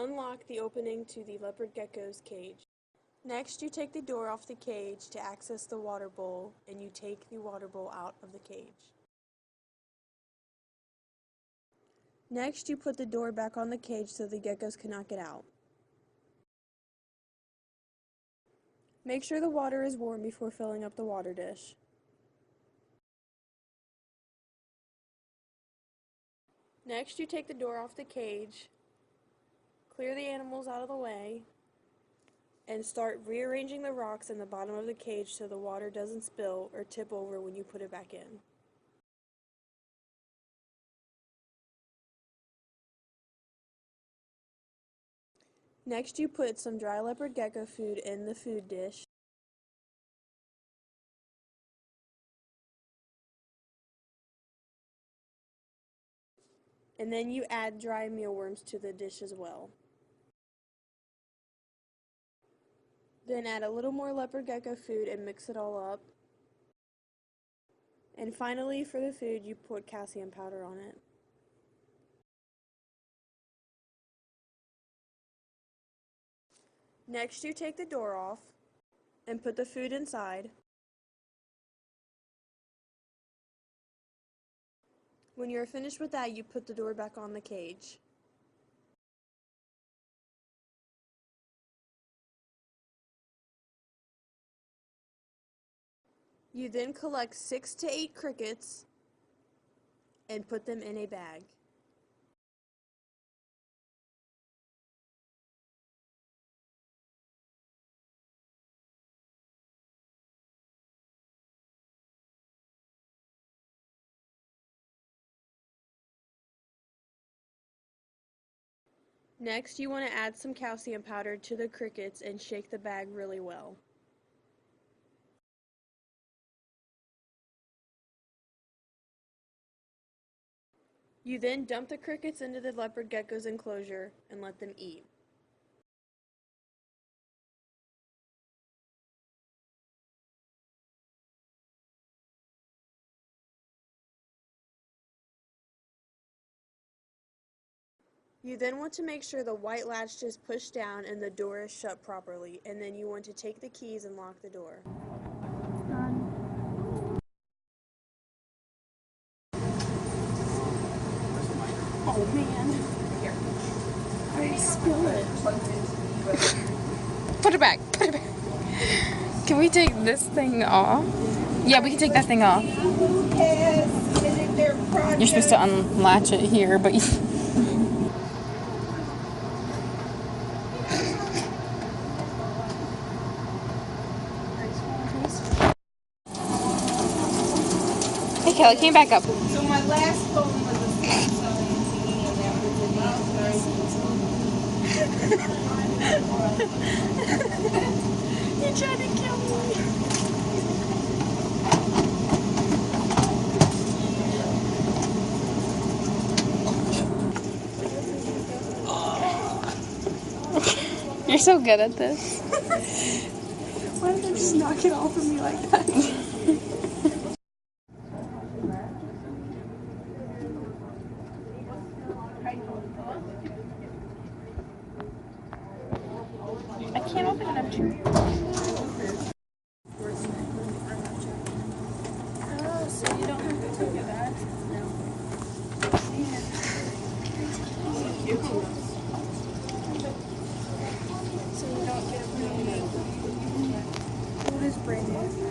unlock the opening to the leopard gecko's cage. Next, you take the door off the cage to access the water bowl, and you take the water bowl out of the cage. Next, you put the door back on the cage so the geckos cannot get out. Make sure the water is warm before filling up the water dish. Next, you take the door off the cage, clear the animals out of the way, and start rearranging the rocks in the bottom of the cage so the water doesn't spill or tip over when you put it back in. Next, you put some dry leopard gecko food in the food dish. And then you add dry mealworms to the dish as well. Then add a little more leopard gecko food and mix it all up. And finally, for the food, you put calcium powder on it. Next, you take the door off and put the food inside. When you're finished with that, you put the door back on the cage. You then collect 6 to 8 crickets and put them in a bag. Next, you want to add some calcium powder to the crickets and shake the bag really well. You then dump the crickets into the leopard gecko's enclosure and let them eat. You then want to make sure the white latch is pushed down and the door is shut properly, and then you want to take the keys and lock the door. Oh man. Here. I spill it. Put it back. Put it back. Can we take this thing off? Yeah, we can take that thing off. You're supposed to unlatch it here, but Hey Kelly, came back up. So my last phone was a Samsung and that was You tried to kill me. You're so good at this. Why did they just knock it off of me like that? I can't open it up to you. Oh, so you don't have to do that? No. So you don't get a brand new. What is brand new?